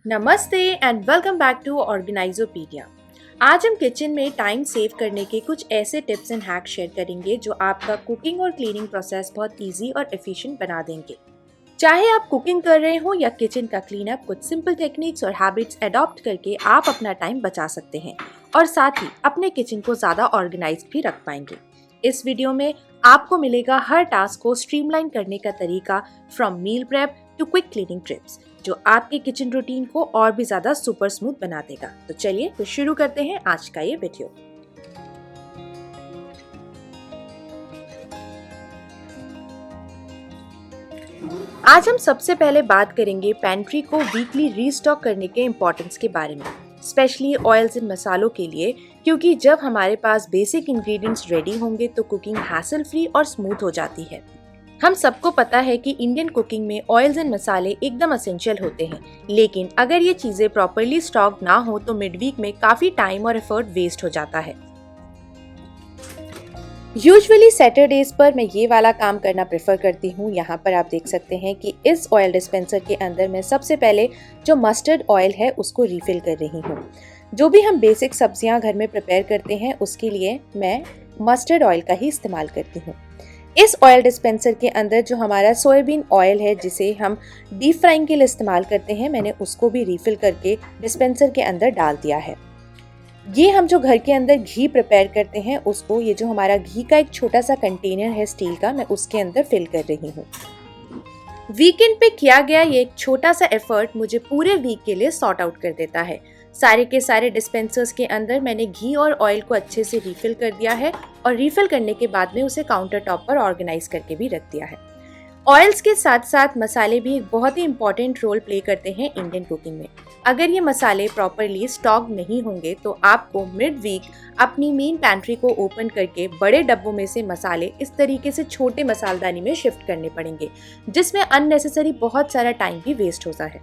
नमस्ते and welcome back to ऑर्गेनाइजोपीडिया। आज हम किचन में टाइम सेव करने के कुछ ऐसे टिप्स एंड हैक्स शेयर करेंगे जो आपका कुकिंग और क्लीनिंग प्रोसेस बहुत इजी और एफिशिएंट बना देंगे। चाहे आप कुकिंग कर रहे हो या किचन का क्लीन अप, कुछ सिंपल टेक्निक्स और हैबिट्स अडॉप्ट करके आप अपना टाइम बचा सकते हैं और साथ ही अपने किचन को ज़्यादा ऑर्गेनाइज्ड भी रख पाएंगे। इस वीडियो में आपको मिलेगा हर टास्क को स्ट्रीमलाइन करने का तरीका, from meal prep to quick cleaning tips, जो आपके किचन रूटीन को और भी ज्यादा सुपर स्मूथ बना देगा। तो चलिए तो शुरू करते हैं आज का ये वीडियो। आज हम सबसे पहले बात करेंगे पेंट्री को वीकली रीस्टॉक करने के इम्पोर्टेंस के बारे में, स्पेशली ऑयल्स एंड मसालों के लिए, क्योंकि जब हमारे पास बेसिक इंग्रेडिएंट्स रेडी होंगे तो कुकिंग हैसल फ्री और स्मूथ हो जाती है। हम सबको पता है कि इंडियन कुकिंग में ऑयल्स एंड मसाले एकदम एसेंशियल होते हैं, लेकिन अगर ये चीजें प्रॉपरली स्टॉक ना हो तो मिड वीक में काफी टाइम और एफर्ट वेस्ट हो जाता है। यूजुअली सैटरडेज पर मैं ये वाला काम करना प्रेफर करती हूँ। यहाँ पर आप देख सकते हैं कि इस ऑयल डिस्पेंसर के अंदर मैं सबसे पहले जो मस्टर्ड ऑयल है उसको रिफिल कर रही हूँ। जो भी हम बेसिक सब्जियाँ घर में प्रिपेयर करते हैं उसके लिए मैं मस्टर्ड ऑयल का ही इस्तेमाल करती हूँ। इस ऑयल डिस्पेंसर के अंदर जो हमारा सोयाबीन ऑयल है जिसे हम डीप फ्राइंग के लिए इस्तेमाल करते हैं, मैंने उसको भी रिफिल करके डिस्पेंसर के अंदर डाल दिया है। ये हम जो घर के अंदर घी प्रिपेयर करते हैं उसको, ये जो हमारा घी का एक छोटा सा कंटेनर है स्टील का, मैं उसके अंदर फिल कर रही हूँ। वीकेंड पे किया गया ये एक छोटा सा एफर्ट मुझे पूरे वीक के लिए सॉर्ट आउट कर देता है। सारे के सारे डिस्पेंसर्स के अंदर मैंने घी और ऑयल को अच्छे से रिफिल कर दिया है और रिफिल करने के बाद में उसे काउंटर टॉप पर ऑर्गेनाइज करके भी रख दिया है। ऑयल्स के साथ साथ मसाले भी एक बहुत ही इंपॉर्टेंट रोल प्ले करते हैं इंडियन कुकिंग में। अगर ये मसाले प्रॉपरली स्टॉक नहीं होंगे तो आपको मिड वीक अपनी मेन पैंट्री को ओपन करके बड़े डब्बों में से मसाले इस तरीके से छोटे मसालदानी में शिफ्ट करने पड़ेंगे, जिसमें अननेसेसरी बहुत सारा टाइम भी वेस्ट होता है।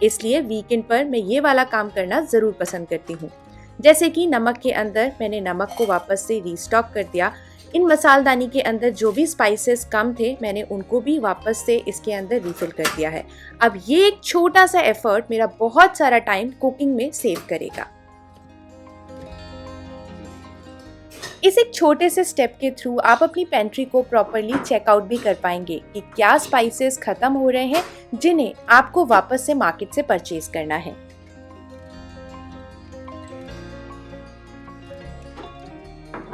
इसलिए वीकेंड पर मैं ये वाला काम करना ज़रूर पसंद करती हूँ। जैसे कि नमक के अंदर मैंने नमक को वापस से रीस्टॉक कर दिया। इन मसालदानी के अंदर जो भी स्पाइसेस कम थे मैंने उनको भी वापस से इसके अंदर रिफिल कर दिया है। अब ये एक छोटा सा एफर्ट मेरा बहुत सारा टाइम कुकिंग में सेव करेगा। इस एक छोटे से स्टेप के थ्रू आप अपनी पेंट्री को प्रॉपरली चेकआउट भी कर पाएंगे कि क्या स्पाइसेस खत्म हो रहे हैं जिन्हें आपको वापस से मार्केट से परचेज करना है।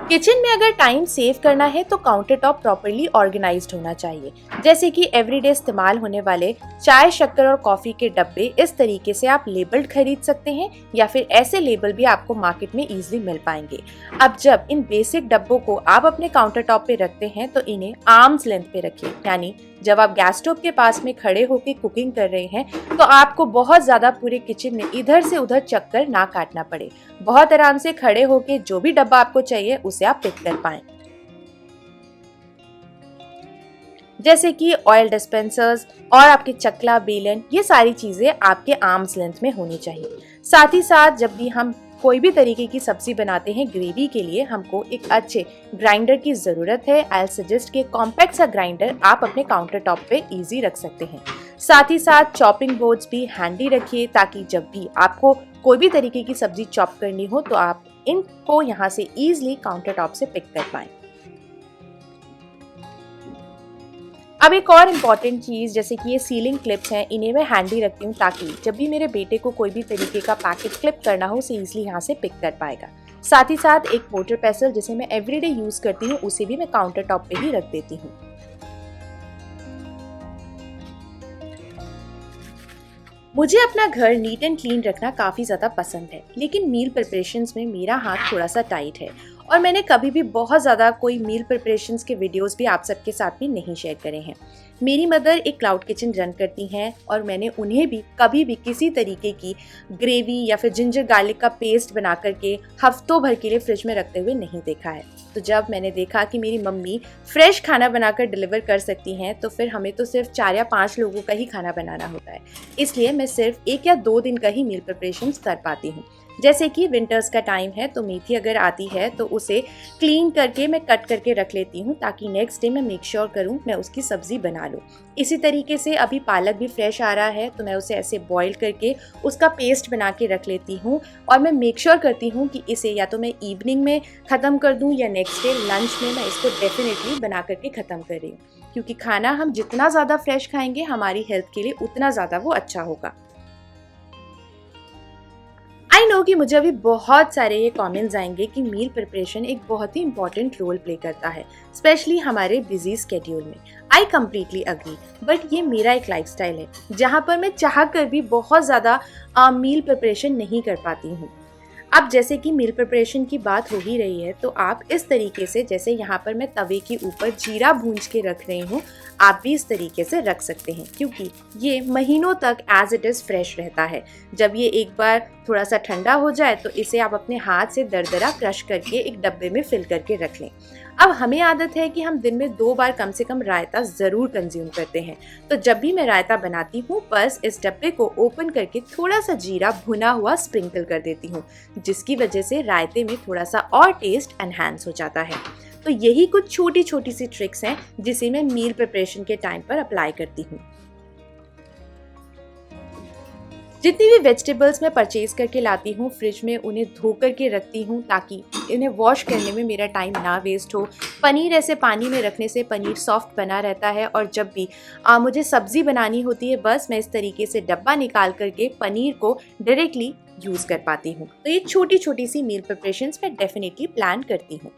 किचन में अगर टाइम सेव करना है तो काउंटर टॉप प्रॉपरली ऑर्गेनाइज्ड होना चाहिए। जैसे कि एवरीडे इस्तेमाल होने वाले चाय, शक्कर और कॉफी के डब्बे इस तरीके से आप लेबल्ड खरीद सकते हैं, या फिर ऐसे लेबल भी आपको मार्केट में इजीली मिल पाएंगे। अब जब इन बेसिक डब्बों को आप अपने काउंटर टॉप पे रखते हैं तो इन्हें आर्म्स लेंथ पे रखिए, यानी जब आप गैस स्टोव के पास में खड़े होकर कुकिंग कर रहे हैं तो आपको बहुत ज्यादा पूरे किचन में इधर से उधर चक्कर ना काटना पड़े। बहुत आराम से खड़े होकर जो भी डब्बा आपको चाहिए उसे आप पिक कर पाएं। जैसे कि ऑयल डिस्पेंसर्स और आपके चकला, बेलन, ये सारी चीजें आपके आर्म्स लेंथ में होनी चाहिए। साथ ही साथ जब भी हम कोई भी तरीके की सब्जी बनाते हैं ग्रेवी के लिए, हमको एक अच्छे ग्राइंडर की जरूरत है। आई सजेस्ट कि कॉम्पैक्ट सा ग्राइंडर आप अपने काउंटर टॉप पे इजी रख सकते हैं। साथ ही साथ चॉपिंग बोर्ड्स भी हैंडी रखिए, ताकि जब भी आपको कोई भी तरीके की सब्जी चॉप करनी हो तो आप इनको यहाँ से इजीली काउंटर टॉप से पिक कर पाएं। अब एक और इम्पॉर्टेंट चीज़, जैसे कि ये सीलिंग क्लिप्स हैं, इन्हें मैं हैंडी रखती हूँ ताकि जब भी मेरे बेटे को कोई भी तरीके का पैकेट क्लिप करना हो उसे ईजिली यहाँ से पिक कर पाएगा। साथ ही साथ एक मोटर पेसल जिसे मैं एवरीडे यूज़ करती हूँ उसे भी मैं काउंटर टॉप पे ही रख देती हूँ। मुझे अपना घर नीट एंड क्लीन रखना काफ़ी ज़्यादा पसंद है, लेकिन मील प्रिपरेशंस में मेरा हाथ थोड़ा सा टाइट है और मैंने कभी भी बहुत ज़्यादा कोई मील प्रिपरेशंस के वीडियोस भी आप सबके साथ में नहीं शेयर करे हैं। मेरी मदर एक क्लाउड किचन रन करती हैं और मैंने उन्हें भी कभी भी किसी तरीके की ग्रेवी या फिर जिंजर गार्लिक का पेस्ट बना करके हफ्तों भर के लिए फ्रिज में रखते हुए नहीं देखा है। तो जब मैंने देखा कि मेरी मम्मी फ्रेश खाना बनाकर डिलीवर कर सकती हैं तो फिर हमें तो सिर्फ 4 या 5 लोगों का ही खाना बनाना होता है, इसलिए मैं सिर्फ 1 या 2 दिन का ही मील प्रिपरेशंस कर पाती हूँ। जैसे कि विंटर्स का टाइम है तो मेथी अगर आती है तो उसे क्लीन करके मैं कट करके रख लेती हूँ ताकि नेक्स्ट डे मैं मेक श्योर करूँ मैं उसकी सब्ज़ी बना लूँ। इसी तरीके से अभी पालक भी फ्रेश आ रहा है तो मैं उसे ऐसे बॉईल करके उसका पेस्ट बना के रख लेती हूँ और मैं मेक श्योर करती हूँ कि इसे या तो मैं इवनिंग में ख़त्म कर दूँ या नेक्स्ट डे लंच में मैं इसको डेफिनेटली बना करके ख़त्म कर रही हूँ, क्योंकि खाना हम जितना ज़्यादा फ्रेश खाएंगे हमारी हेल्थ के लिए उतना ज़्यादा वो अच्छा होगा। आई नो कि मुझे अभी बहुत सारे ये कमेंट्स आएंगे कि मील प्रिपरेशन एक बहुत ही इंपॉर्टेंट रोल प्ले करता है, स्पेशली हमारे बिजी स्केड्यूल में। आई कम्प्लीटली अग्री, बट ये मेरा एक लाइफस्टाइल है जहाँ पर मैं चाह कर भी बहुत ज़्यादा मील प्रिपरेशन नहीं कर पाती हूँ। अब जैसे कि मील प्रिपरेशन की बात हो ही रही है तो आप इस तरीके से, जैसे यहाँ पर मैं तवे के ऊपर जीरा भूंज के रख रही हूँ, आप भी इस तरीके से रख सकते हैं क्योंकि ये महीनों तक एज इट इज़ फ्रेश रहता है। जब ये एक बार थोड़ा सा ठंडा हो जाए तो इसे आप अपने हाथ से दरदरा क्रश करके एक डब्बे में फिल करके रख लें। अब हमें आदत है कि हम दिन में 2 बार कम से कम रायता ज़रूर कंज्यूम करते हैं, तो जब भी मैं रायता बनाती हूँ बस इस डब्बे को ओपन करके थोड़ा सा जीरा भुना हुआ स्प्रिंकल कर देती हूँ, जिसकी वजह से रायते में थोड़ा सा और टेस्ट एनहांस हो जाता है। तो यही कुछ छोटी छोटी सी ट्रिक्स हैं जिसे मैं मील प्रिपरेशन के टाइम पर अप्लाई करती हूँ। जितनी भी वेजिटेबल्स मैं परचेज करके लाती हूँ फ्रिज में उन्हें धो करके रखती हूँ ताकि इन्हें वॉश करने में मेरा टाइम ना वेस्ट हो। पनीर ऐसे पानी में रखने से पनीर सॉफ्ट बना रहता है और जब भी मुझे सब्ज़ी बनानी होती है बस मैं इस तरीके से डब्बा निकाल करके पनीर को डायरेक्टली यूज़ कर पाती हूँ। तो ये छोटी छोटी सी मील प्रिपरेशंस मैं डेफिनेटली प्लान करती हूँ।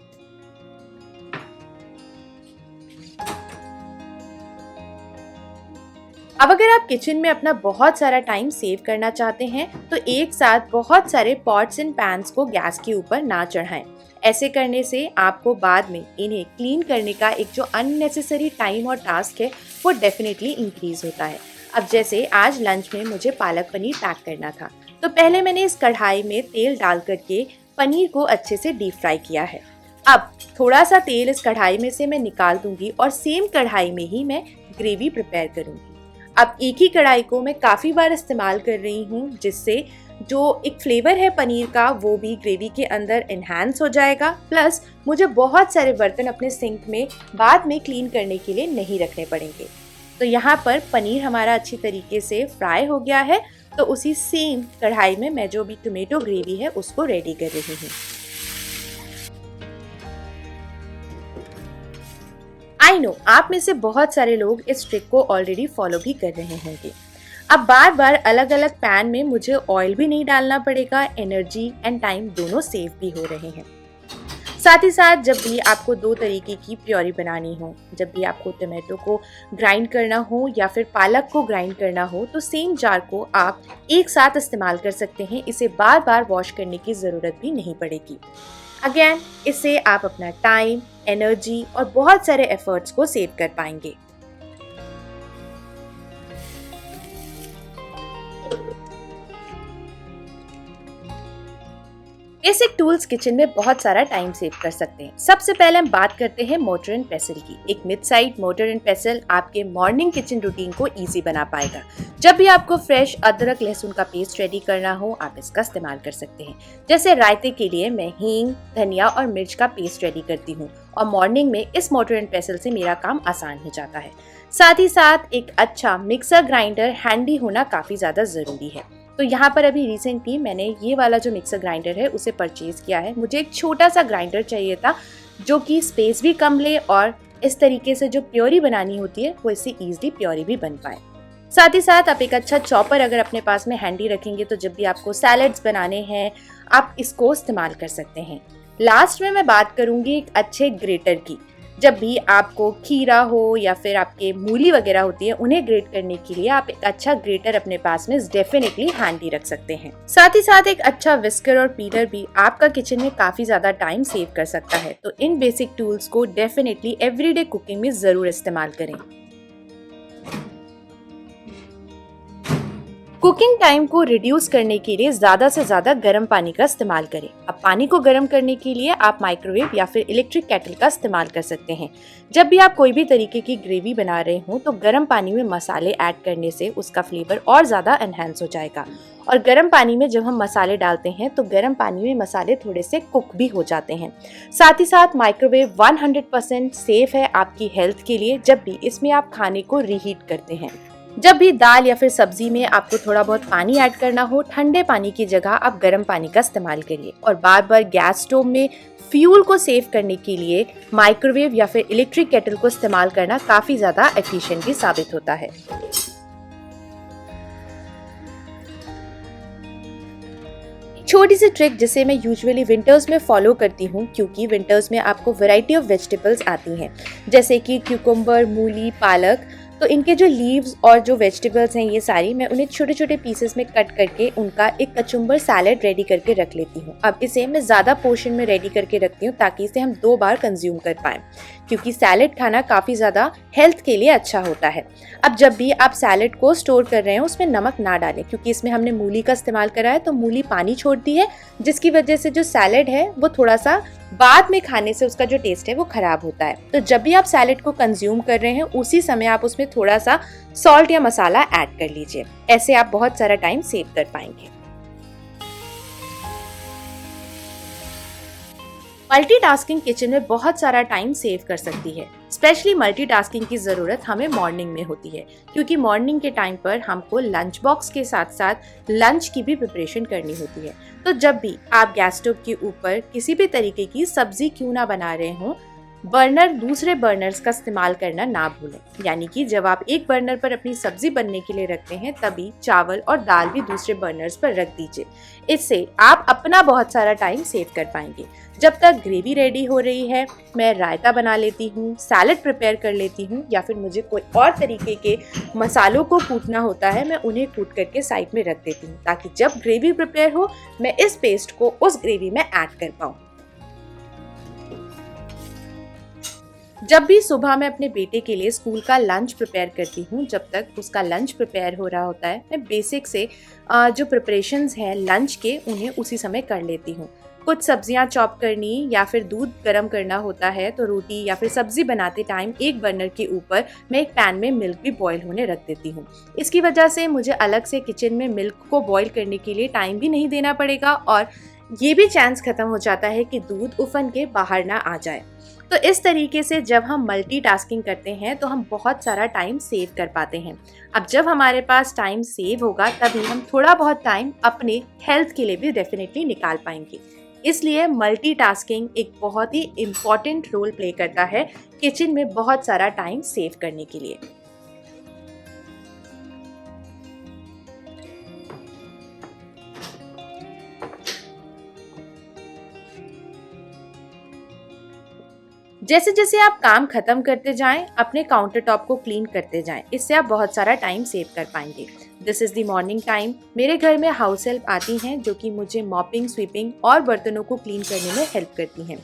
अब अगर आप किचन में अपना बहुत सारा टाइम सेव करना चाहते हैं तो एक साथ बहुत सारे पॉट्स एंड पैन्स को गैस के ऊपर ना चढ़ाएं। ऐसे करने से आपको बाद में इन्हें क्लीन करने का एक जो अननेसेसरी टाइम और टास्क है वो डेफिनेटली इंक्रीज होता है। अब जैसे आज लंच में मुझे पालक पनीर पैक करना था तो पहले मैंने इस कढ़ाई में तेल डाल करके पनीर को अच्छे से डीप फ्राई किया है। अब थोड़ा सा तेल इस कढ़ाई में से मैं निकाल दूंगी और सेम कढ़ाई में ही मैं ग्रेवी प्रिपेयर करूंगी। अब एक ही कढ़ाई को मैं काफ़ी बार इस्तेमाल कर रही हूँ जिससे जो एक फ्लेवर है पनीर का वो भी ग्रेवी के अंदर एनहांस हो जाएगा, प्लस मुझे बहुत सारे बर्तन अपने सिंक में बाद में क्लीन करने के लिए नहीं रखने पड़ेंगे। तो यहाँ पर पनीर हमारा अच्छी तरीके से फ्राई हो गया है तो उसी सेम कढ़ाई में मैं जो भी टोमेटो ग्रेवी है उसको रेडी कर रही हूँ। आई नो आप में से बहुत सारे लोग इस ट्रिक को ऑलरेडी फॉलो भी कर रहे होंगे। अब बार बार अलग अलग पैन में मुझे ऑयल भी नहीं डालना पड़ेगा, एनर्जी एंड टाइम दोनों सेव भी हो रहे हैं। साथ ही साथ जब भी आपको 2 तरीके की प्योरी बनानी हो, जब भी आपको टमाटो को ग्राइंड करना हो या फिर पालक को ग्राइंड करना हो तो सेम जार को आप एक साथ इस्तेमाल कर सकते हैं। इसे बार बार वॉश करने की ज़रूरत भी नहीं पड़ेगी। अगेन इससे आप अपना टाइम, एनर्जी और बहुत सारे एफर्ट्स को सेव कर पाएंगे। बेसिक टूल्स किचन में बहुत सारा टाइम सेव कर सकते हैं। सबसे पहले हम बात करते हैं मोटर एंड पेसल की। एक मिड साइड मोटर एंड पेसल आपके मॉर्निंग किचन रूटीन को इजी बना पाएगा। जब भी आपको फ्रेश अदरक लहसुन का पेस्ट रेडी करना हो आप इसका इस्तेमाल कर सकते हैं। जैसे रायते के लिए मैं हींग, धनिया और मिर्च का पेस्ट रेडी करती हूँ और मॉर्निंग में इस मोटर एंड पेसल से मेरा काम आसान हो जाता है। साथ ही साथ एक अच्छा मिक्सर ग्राइंडर हैंडी होना काफ़ी ज़्यादा ज़रूरी है। तो यहाँ पर अभी रिसेंटली मैंने ये वाला जो मिक्सर ग्राइंडर है उसे परचेज़ किया है। मुझे एक छोटा सा ग्राइंडर चाहिए था जो कि स्पेस भी कम ले और इस तरीके से जो प्योरी बनानी होती है वो इससे ईजिली प्योरी भी बन पाए। साथ ही साथ आप एक अच्छा चॉपर अगर अपने पास में हैंडी रखेंगे तो जब भी आपको सैलड्स बनाने हैं आप इसको इस्तेमाल कर सकते हैं। लास्ट में मैं बात करूँगी एक अच्छे ग्रेटर की। जब भी आपको खीरा हो या फिर आपके मूली वगैरह होती है उन्हें ग्रेट करने के लिए आप एक अच्छा ग्रेटर अपने पास में डेफिनेटली हैंडी रख सकते हैं। साथ ही साथ एक अच्छा विस्कर और पीलर भी आपका किचन में काफी ज्यादा टाइम सेव कर सकता है। तो इन बेसिक टूल्स को डेफिनेटली एवरीडे कुकिंग में जरूर इस्तेमाल करें। कुकिंग टाइम को रिड्यूस करने के लिए ज़्यादा से ज़्यादा गर्म पानी का इस्तेमाल करें। अब पानी को गर्म करने के लिए आप माइक्रोवेव या फिर इलेक्ट्रिक केटल का इस्तेमाल कर सकते हैं। जब भी आप कोई भी तरीके की ग्रेवी बना रहे हो तो गर्म पानी में मसाले ऐड करने से उसका फ्लेवर और ज़्यादा एनहांस हो जाएगा। और गर्म पानी में जब हम मसाले डालते हैं तो गर्म पानी में मसाले थोड़े से कुक भी हो जाते हैं। साथ ही साथ माइक्रोवेव 100% सेफ है आपकी हेल्थ के लिए जब भी इसमें आप खाने को रीहीट करते हैं। जब भी दाल या फिर सब्जी में आपको थोड़ा बहुत पानी ऐड करना हो, ठंडे पानी की जगह आप गर्म पानी का इस्तेमाल करिए। और बार बार गैस स्टोव में फ्यूल को सेव करने के लिए माइक्रोवेव या फिर इलेक्ट्रिक केटल को इस्तेमाल करना काफी ज्यादा एफिशिएंट भी साबित होता है। छोटी सी ट्रिक जिसे मैं यूजुअली विंटर्स में फॉलो करती हूँ, क्योंकि विंटर्स में आपको वैरायटी ऑफ वेजिटेबल्स आती हैं जैसे कि क्यूकम्बर, मूली, पालक। तो इनके जो लीव्स और जो वेजिटेबल्स हैं ये सारी मैं उन्हें छोटे छोटे पीसेस में कट करके उनका एक कचुम्बर सैलेड रेडी करके रख लेती हूँ। अब इसे मैं ज़्यादा पोर्शन में रेडी करके रखती हूँ ताकि इसे हम 2 बार कंज्यूम कर पाएँ, क्योंकि सैलेड खाना काफ़ी ज़्यादा हेल्थ के लिए अच्छा होता है। अब जब भी आप सैलेड को स्टोर कर रहे हैं उसमें नमक ना डालें, क्योंकि इसमें हमने मूली का इस्तेमाल करा है तो मूली पानी छोड़ती है, जिसकी वजह से जो सैलेड है वो थोड़ा सा बाद में खाने से उसका जो टेस्ट है वो खराब होता है। तो जब भी आप सैलेड को कंज्यूम कर रहे हैं उसी समय आप उसमें थोड़ा सा सॉल्ट या मसाला ऐड कर लीजिए। ऐसे आप बहुत सारा टाइम सेव कर पाएंगे। मल्टीटास्किंग किचन में बहुत सारा टाइम सेव कर सकती है। स्पेशली मल्टीटास्किंग की ज़रूरत हमें मॉर्निंग में होती है, क्योंकि मॉर्निंग के टाइम पर हमको लंच बॉक्स के साथ साथ लंच की भी प्रिपरेशन करनी होती है। तो जब भी आप गैस स्टोव के ऊपर किसी भी तरीके की सब्जी क्यों ना बना रहे हो, बर्नर दूसरे बर्नर्स का इस्तेमाल करना ना भूलें। यानी कि जब आप एक बर्नर पर अपनी सब्जी बनने के लिए रखते हैं तभी चावल और दाल भी दूसरे बर्नर्स पर रख दीजिए। इससे आप अपना बहुत सारा टाइम सेव कर पाएंगे। जब तक ग्रेवी रेडी हो रही है मैं रायता बना लेती हूँ, सैलेड प्रिपेयर कर लेती हूँ, या फिर मुझे कोई और तरीके के मसालों को कूटना होता है मैं उन्हें कूट करके साइड में रख देती हूँ, ताकि जब ग्रेवी प्रिपेयर हो मैं इस पेस्ट को उस ग्रेवी में ऐड कर पाऊँ। जब भी सुबह मैं अपने बेटे के लिए स्कूल का लंच प्रिपेयर करती हूँ, जब तक उसका लंच प्रिपेयर हो रहा होता है मैं बेसिक से जो प्रिपरेशंस हैं लंच के उन्हें उसी समय कर लेती हूँ। कुछ सब्जियां चॉप करनी या फिर दूध गर्म करना होता है तो रोटी या फिर सब्जी बनाते टाइम एक बर्नर के ऊपर मैं एक पैन में मिल्क भी बॉईल होने रख देती हूँ। इसकी वजह से मुझे अलग से किचन में मिल्क को बॉईल करने के लिए टाइम भी नहीं देना पड़ेगा और ये भी चांस खत्म हो जाता है कि दूध उफन के बाहर ना आ जाए। तो इस तरीके से जब हम मल्टीटास्किंग करते हैं तो हम बहुत सारा टाइम सेव कर पाते हैं। अब जब हमारे पास टाइम सेव होगा तभी हम थोड़ा बहुत टाइम अपने हेल्थ के लिए भी डेफिनेटली निकाल पाएंगे। इसलिए मल्टीटास्किंग एक बहुत ही इम्पॉर्टेंट रोल प्ले करता है किचन में बहुत सारा टाइम सेव करने के लिए। जैसे जैसे आप काम खत्म करते जाएं अपने काउंटर टॉप को क्लीन करते जाएं, इससे आप बहुत सारा टाइम सेव कर पाएंगे। This is the morning time. मेरे घर में हाउस हेल्प आती हैं जो कि मुझे मॉपिंग, स्वीपिंग और बर्तनों को क्लीन करने में हेल्प करती हैं।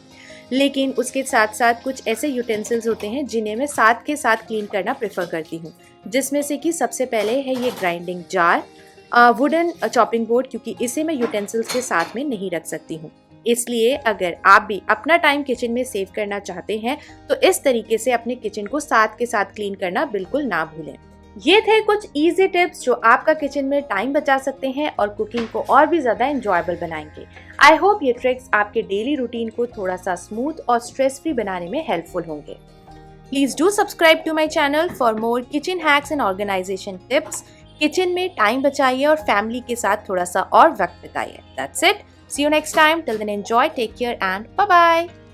लेकिन उसके साथ साथ कुछ ऐसे यूटेंसिल्स होते हैं जिन्हें मैं साथ के साथ क्लीन करना प्रेफर करती हूँ, जिसमें से कि सबसे पहले है ये grinding jar, wooden chopping board, क्योंकि इसे मैं यूटेंसिल्स के साथ में नहीं रख सकती हूँ। इसलिए अगर आप भी अपना टाइम किचन में सेव करना चाहते हैं तो इस तरीके से अपने किचन को साथ के साथ क्लीन करना बिल्कुल ना भूलें। ये थे कुछ इजी टिप्स जो आपका किचन में टाइम बचा सकते हैं और कुकिंग को और भी ज़्यादा एंजॉयबल बनाएंगे। आई होप ये ट्रिक्स आपके डेली रूटीन को थोड़ा सा स्मूथ और स्ट्रेस फ्री बनाने में हेल्पफुल होंगे। Please do subscribe to my channel for more kitchen hacks and organisation tips. Kitchen में टाइम बचाइए और फैमिली के साथ थोड़ा सा और वक्त बिताइए। That's it. See you next time. Till then, enjoy, take care, and bye-bye.